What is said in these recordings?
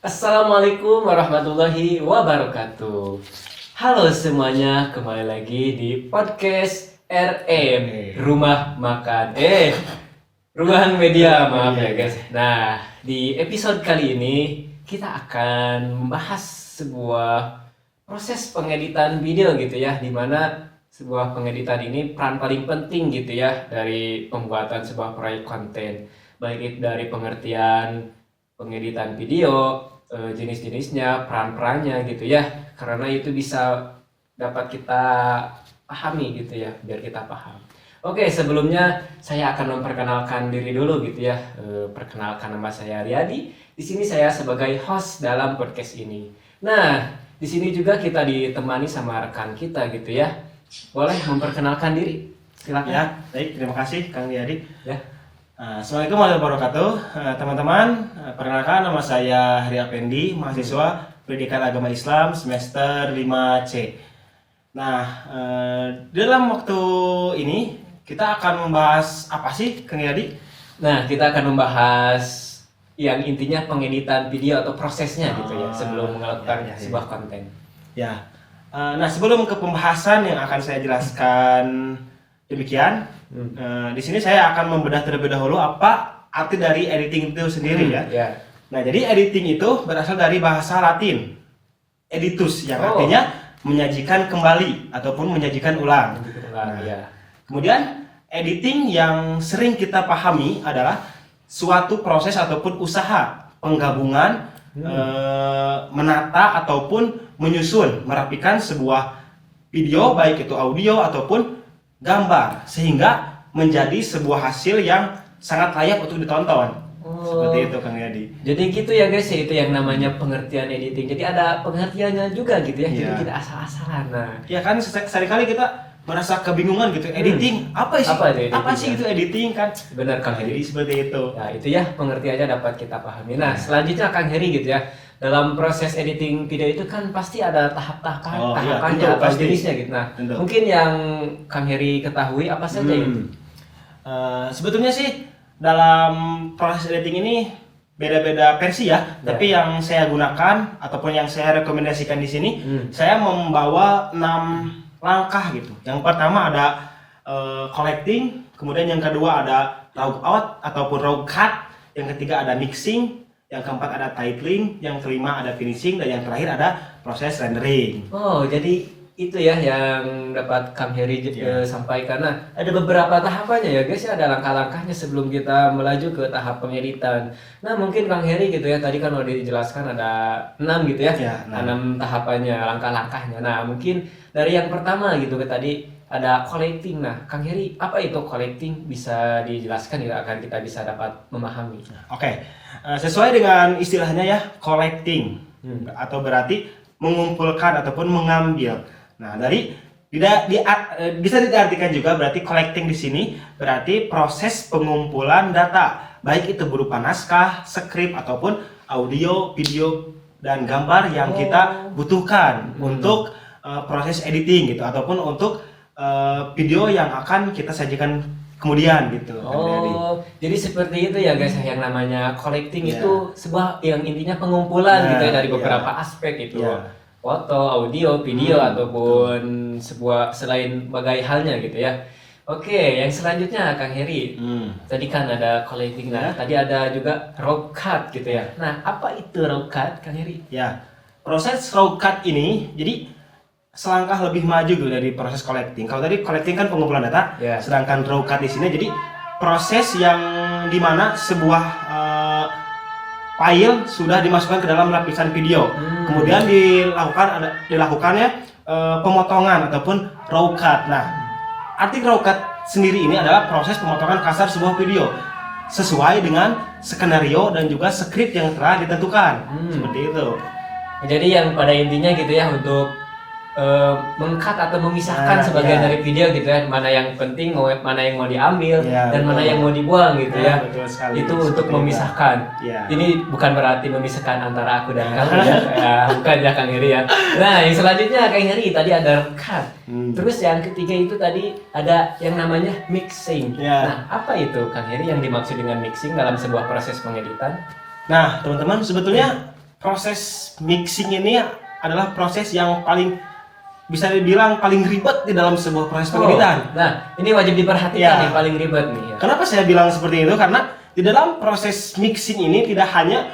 Assalamualaikum warahmatullahi wabarakatuh. Halo semuanya, kembali lagi di podcast RM Rumah Makan. Rumahan Media, maaf ya guys. Nah, di episode kali ini kita akan membahas sebuah proses pengeditan video gitu ya, dimana sebuah pengeditan ini peran paling penting gitu ya dari pembuatan sebuah proyek konten, baik itu dari pengertian pengeditan video, jenis-jenisnya, peran-perannya gitu ya, karena itu bisa dapat kita pahami gitu ya, biar kita paham. Oke, sebelumnya saya akan memperkenalkan diri dulu gitu ya. Perkenalkan, nama saya Riyadi. Di sini saya sebagai host dalam podcast ini. Nah, di sini juga kita ditemani sama rekan kita gitu ya. Boleh memperkenalkan diri? Silakan. Ya, baik, terima kasih Kang Riyadi. Ya. Assalamualaikum warahmatullahi wabarakatuh. Teman-teman, perkenalkan nama saya Hari Apendi, mahasiswa Pendidikan Agama Islam semester 5C. Nah, dalam waktu ini kita akan membahas apa sih Kang Riyadi? Nah, kita akan membahas yang intinya pengeditan video atau prosesnya gitu ya, sebelum melakukan sebuah konten. Ya. Nah, sebelum ke pembahasan yang akan saya jelaskan demikian, di sini saya akan membedah terlebih dahulu apa arti dari editing itu sendiri ya. Nah, jadi editing itu berasal dari bahasa Latin editus yang artinya menyajikan kembali ataupun menyajikan ulang. Kemudian editing yang sering kita pahami adalah suatu proses ataupun usaha penggabungan menata ataupun menyusun, merapikan sebuah video baik itu audio ataupun gambar sehingga menjadi sebuah hasil yang sangat layak untuk ditonton. Seperti itu Kang Riyadi. Jadi gitu ya guys, ya, itu yang namanya pengertian editing. Jadi ada pengertiannya juga gitu ya. Jadi tidak asal-asalan. Nah, ya kan sekali-kali kita merasa kebingungan gitu, editing apa sih? Apa sih itu editing kan? Benar Kang Heri. Jadi seperti itu. Nah, itu ya pengertiannya dapat kita pahami. Nah, selanjutnya Kang Heri gitu ya. Dalam proses editing video itu kan pasti ada tahapannya atau jenisnya gitu. Nah, mungkin yang Kang Heri ketahui apa saja itu? Sebetulnya sih dalam proses editing ini beda-beda versi ya. Tapi yang saya gunakan ataupun yang saya rekomendasikan di sini, saya membawa 6 langkah gitu. Yang pertama ada collecting, kemudian yang kedua ada raw out ataupun raw cut, yang ketiga ada mixing, yang keempat ada titling, yang kelima ada finishing, dan yang terakhir ada proses rendering. Oh, jadi itu ya yang dapat Kang Heri sampaikan. Nah, ada beberapa tahapannya ya guys, ada langkah-langkahnya sebelum kita melaju ke tahap pengeditan. Nah, mungkin Kang Heri gitu ya, tadi kan udah dijelaskan ada 6 gitu ya, 6 tahapannya, langkah-langkahnya. Nah, mungkin dari yang pertama gitu tadi ada collecting. Nah, Kang Heri, apa itu collecting? Bisa dijelaskan ya agar kita bisa dapat memahami. Oke. Sesuai dengan istilahnya ya, collecting atau berarti mengumpulkan ataupun mengambil. Nah, bisa diartikan juga berarti collecting di sini berarti proses pengumpulan data, baik itu berupa naskah, skrip ataupun audio, video dan gambar yang kita butuhkan untuk proses editing gitu ataupun untuk video yang akan kita sajikan kemudian gitu. Jadi seperti itu ya guys, yang namanya collecting itu sebuah yang intinya pengumpulan gitu ya dari beberapa aspek itu. Foto, audio, video ataupun sebuah selain bagai halnya gitu ya. Oke, yang selanjutnya Kang Heri. Tadi kan ada collecting, nah tadi ada juga raw cut gitu ya. Nah, apa itu raw cut Kang Heri? Ya. Proses raw cut ini jadi selangkah lebih maju gitu dari proses collecting. Kalau tadi collecting kan pengumpulan data, sedangkan raw cut di sini jadi proses yang dimana sebuah file sudah dimasukkan ke dalam lapisan video, kemudian dilakukannya pemotongan ataupun raw cut. Nah, arti raw cut sendiri ini adalah proses pemotongan kasar sebuah video sesuai dengan skenario dan juga skrip yang telah ditentukan. Seperti itu. Jadi yang pada intinya gitu ya, untuk meng-cut atau memisahkan sebagian dari video gitu ya, mana yang penting, mana yang mau diambil dan mana yang mau dibuang gitu ya. Itu untuk memisahkan. Ini bukan berarti memisahkan antara aku dan kamu ya. Bukan ya Kang Heri ya. Nah, yang selanjutnya Kang Heri tadi ada cut. Terus yang ketiga itu tadi ada yang namanya mixing. Nah, apa itu Kang Heri yang dimaksud dengan mixing dalam sebuah proses pengeditan? Nah, teman-teman, sebetulnya proses mixing ini adalah proses yang paling bisa dibilang paling ribet di dalam sebuah proses pengeditan. Nah, ini wajib diperhatikan nih, paling ribet nih. Ya. Kenapa saya bilang seperti itu? Karena di dalam proses mixing ini tidak hanya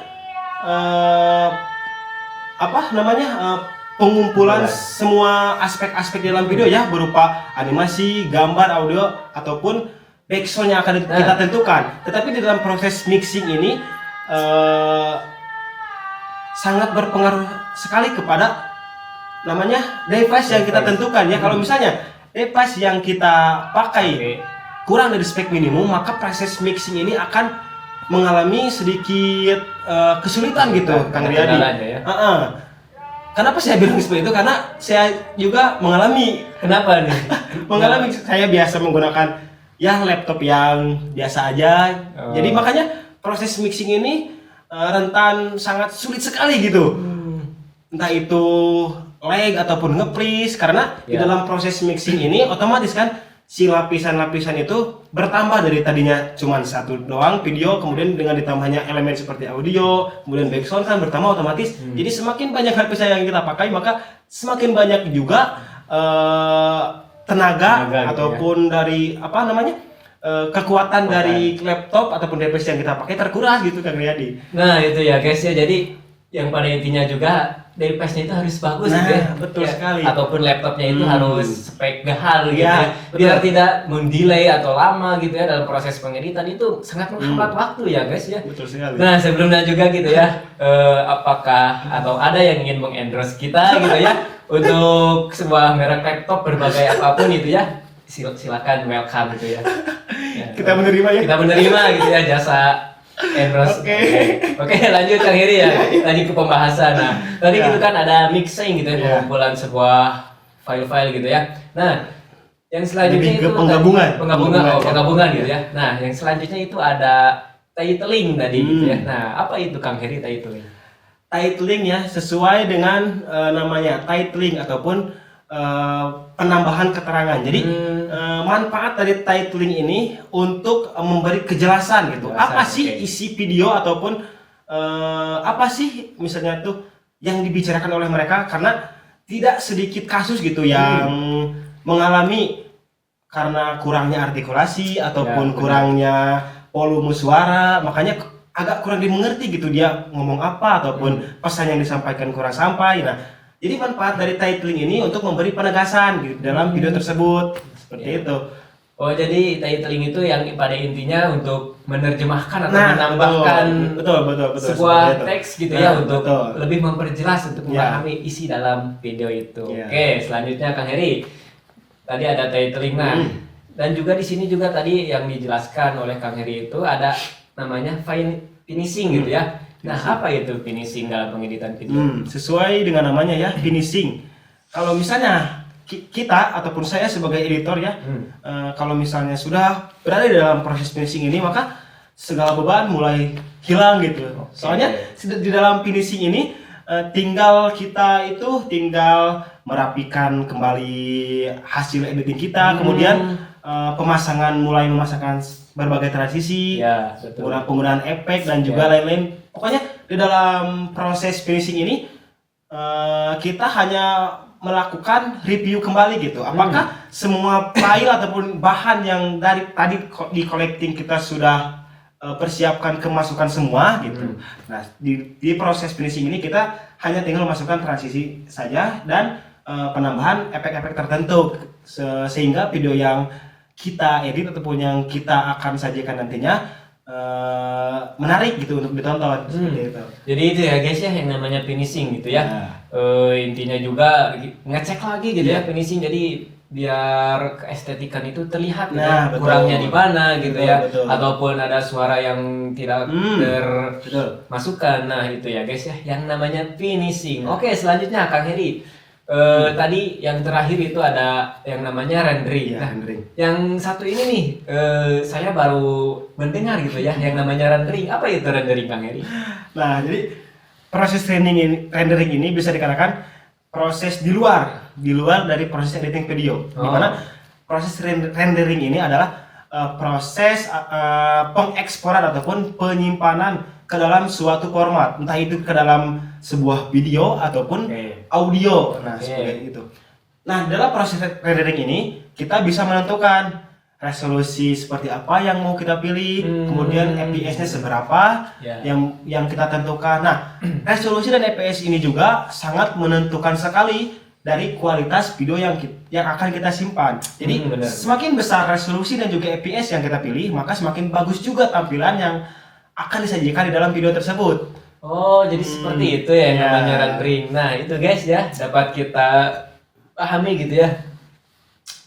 pengumpulan semua aspek-aspek dalam video ya, berupa animasi, gambar, audio, ataupun backsound yang akan kita tentukan. Tetapi di dalam proses mixing ini sangat berpengaruh sekali kepada namanya device yang kita tentukan ya. Kalau misalnya device yang kita pakai kurang dari spek minimum, maka proses mixing ini akan mengalami sedikit kesulitan gitu, Kang Riyadi. Ya. Kenapa saya bilang seperti itu? Karena saya juga mengalami. Kenapa nih? Mengalami. Saya biasa menggunakan ya laptop yang biasa aja. Jadi makanya proses mixing ini rentan sangat sulit sekali gitu. Entah itu lag ataupun nge-freeze, karena di dalam proses mixing ini otomatis kan si lapisan-lapisan itu bertambah dari tadinya cuma satu doang video, kemudian dengan ditambahnya elemen seperti audio, kemudian background kan bertambah otomatis. Jadi semakin banyak lapisan yang kita pakai, maka semakin banyak juga tenaga ataupun dari kekuatan dari laptop ataupun device yang kita pakai terkuras gitu, Kang Riyadi. Nah itu ya guys ya, jadi yang pada intinya juga device-nya itu harus bagus gitu ya. Betul sekali. Ataupun laptopnya itu harus spek gahal gitu Ya, ya. Biar tidak mendelay atau lama gitu ya dalam proses pengeditan, itu sangat menghambat waktu ya guys ya. Betul sekali. Nah sebelumnya juga gitu ya, apakah atau ada yang ingin meng-endorse kita gitu ya untuk sebuah merek laptop berbagai apapun itu ya, silakan, welcome gitu ya. Kita menerima ya. Kita menerima gitu ya jasa endorse. Oke, lanjut Kang Heri ya. Lanjut ke pembahasan. Nah, tadi gitu kan ada mixing gitu ya, pengumpulan sebuah file-file gitu ya. Nah, yang selanjutnya lebih ke itu penggabungan gitu ya. Nah, yang selanjutnya itu ada titling tadi gitu ya. Nah, apa itu Kang Heri titling? Titling ya, sesuai dengan namanya titling ataupun penambahan keterangan. Jadi manfaat dari titling ini untuk memberi kejelasan gitu. Apa sih isi video ataupun apa sih misalnya tuh yang dibicarakan oleh mereka, karena tidak sedikit kasus gitu yang mengalami karena kurangnya artikulasi ataupun kurangnya volume suara, makanya agak kurang dimengerti gitu dia ngomong apa ataupun pesan yang disampaikan kurang sampai. Nah, jadi manfaat dari titling ini untuk memberi penegasan gitu dalam video tersebut, seperti itu. Oh, jadi titling itu yang pada intinya untuk menerjemahkan atau menambahkan betul, sebuah teks gitu ya, untuk lebih memperjelas untuk memahami Ya. isi dalam video itu. Ya. Oke, selanjutnya Kang Heri. Tadi ada titling. Nah, dan juga di sini juga tadi yang dijelaskan oleh Kang Heri itu ada namanya finishing gitu ya. Nah, apa itu finishing dalam pengeditan video? Sesuai dengan namanya ya, finishing. Kalau misalnya kita ataupun saya sebagai editor ya, kalau misalnya sudah berada di dalam proses finishing ini, maka segala beban mulai hilang gitu. Soalnya di dalam finishing ini tinggal merapikan kembali hasil editing kita, kemudian mulai memasangkan berbagai transisi, penggunaan efek dan juga lain-lain. Pokoknya di dalam proses finishing ini kita hanya melakukan review kembali gitu. Apakah semua file ataupun bahan yang dari tadi di collecting kita sudah persiapkan kemasukan semua gitu. Nah, di proses finishing ini kita hanya tinggal memasukkan transisi saja dan penambahan efek-efek tertentu sehingga video yang kita edit ataupun yang kita akan sajikan nantinya menarik gitu untuk ditonton, seperti itu. Jadi itu ya guys ya yang namanya finishing gitu ya. Intinya juga ngecek lagi gitu ya finishing, jadi biar keestetikan itu terlihat gitu ya, kurangnya di mana gitu ya, ataupun ada suara yang tidak termasukkan. Nah itu ya guys ya yang namanya finishing. Oke, selanjutnya Kang Heri. Tadi yang terakhir itu ada yang namanya rendering. Ya, rendering. Yang satu ini nih saya baru mendengar gitu ya yang namanya rendering. Apa itu rendering Kang Heri? Nah, jadi proses rendering ini bisa dikatakan proses di luar dari proses editing video. Di mana proses rendering ini adalah proses pengeksporan ataupun penyimpanan ke dalam suatu format, entah itu ke dalam sebuah video ataupun Oke. audio. Nah, Oke. seperti itu. Nah, dalam proses rendering ini kita bisa menentukan resolusi seperti apa yang mau kita pilih, kemudian FPS-nya seberapa Ya. yang kita tentukan. Nah, resolusi dan FPS ini juga sangat menentukan sekali dari kualitas video yang akan kita simpan. Jadi benar. semakin besar resolusi dan juga FPS yang kita pilih, maka semakin bagus juga tampilan yang akan disajikan di dalam video tersebut. Oh, jadi seperti itu ya yang Ya. namanya rendering. Nah, itu guys ya, dapat kita pahami gitu ya.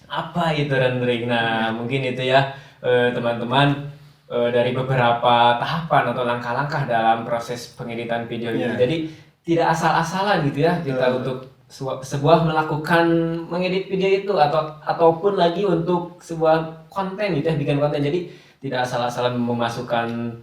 Apa itu rendering? Nah, mungkin itu ya teman-teman dari beberapa tahapan atau langkah-langkah dalam proses pengeditan video ini. Ya. Jadi tidak asal-asalan gitu ya kita untuk sebuah melakukan mengedit video itu ataupun lagi untuk sebuah konten gitu ya, bikin konten. Jadi tidak asal-asalan memasukkan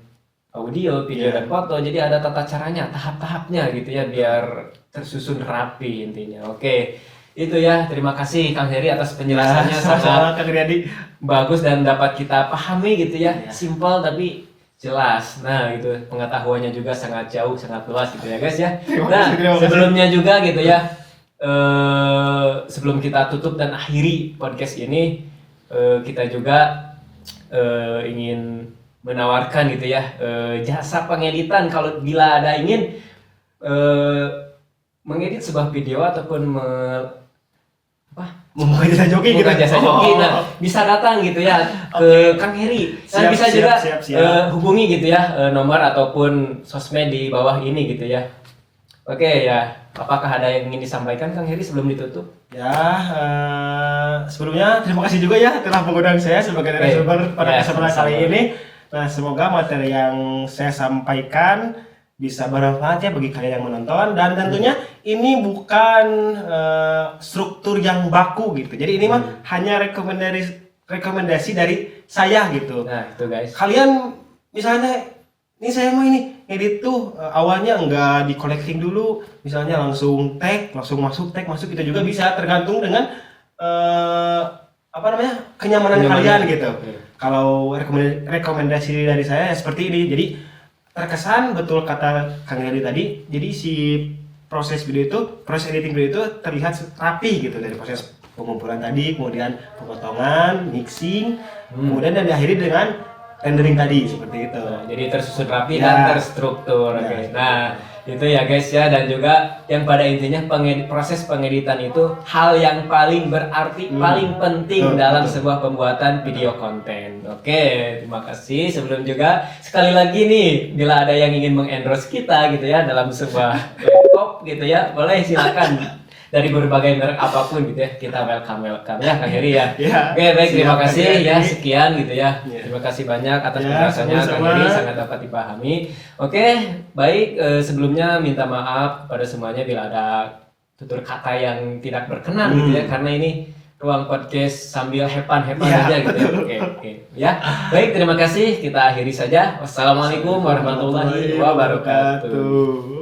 audio, video dan foto. Jadi ada tata caranya, tahap-tahapnya gitu ya biar tersusun rapi intinya. Oke. Itu ya, terima kasih Kang Heri atas penjelasannya sangat Kang Riyadi. bagus dan dapat kita pahami gitu ya. Ya. Simpel tapi jelas. Nah, itu pengetahuannya juga sangat jauh, sangat luas gitu ya, guys ya. Nah, terima kasih. sebelumnya juga gitu ya. Sebelum kita tutup dan akhiri podcast ini, kita juga ingin menawarkan gitu ya jasa pengeditan kalau bila ada ingin mengedit sebuah video ataupun Membuka jasa joki bukan gitu. jasa joki. Nah, bisa datang gitu ya ke Kang Heri. Dan Siap, bisa siap, juga siap. hubungi gitu ya nomor ataupun sosmed di bawah ini gitu ya. Oke ya, apakah ada yang ingin disampaikan Kang Heri sebelum ditutup? Ya, sebelumnya terima kasih juga ya telah mengundang saya sebagai narasumber pada Ya, kesempatan sama-sama. kali ini. Nah, semoga materi yang saya sampaikan bisa bermanfaat ya bagi kalian yang menonton, dan tentunya ini bukan struktur yang baku gitu. Jadi ini mah hanya rekomendasi dari saya gitu. Nah, itu guys. Kalian misalnya ini saya mau ini edit tuh awalnya enggak di collecting dulu, misalnya langsung masuk itu juga bisa, tergantung dengan kenyamanan kalian gitu. Kalau rekomendasi dari saya seperti ini, jadi terkesan betul kata Kang Yadi tadi, jadi si proses editing video itu terlihat rapi gitu, dari proses pengumpulan tadi, kemudian pemotongan, mixing, kemudian dan diakhiri dengan rendering tadi seperti itu. Nah, jadi tersusun rapi Ya. dan terstruktur. Ya. Oke. Nah, itu ya guys ya, dan juga yang pada intinya proses pengeditan itu hal yang paling berarti, paling penting dalam sebuah pembuatan video konten. Oke, terima kasih. Sebelum juga sekali lagi nih, bila ada yang ingin mengendorse kita gitu ya dalam sebuah laptop gitu ya, boleh silakan. Dari berbagai merek apapun gitu ya, kita welcome ya Kang Heri ya. Ya, Oke, baik, terima siap, kasih Kang ya, Heri. sekian gitu ya. Ya. Terima kasih banyak atas Ya, penjelasannya Kang sama-sama. Heri, sangat dapat dipahami. Oke, baik, sebelumnya minta maaf kepada semuanya bila ada tutur kata yang tidak berkenan gitu ya, karena ini ruang podcast sambil hepan-hepan Ya, aja gitu ya. Oke. Ya, baik, terima kasih. Kita akhiri saja. Wassalamualaikum warahmatullahi wabarakatuh.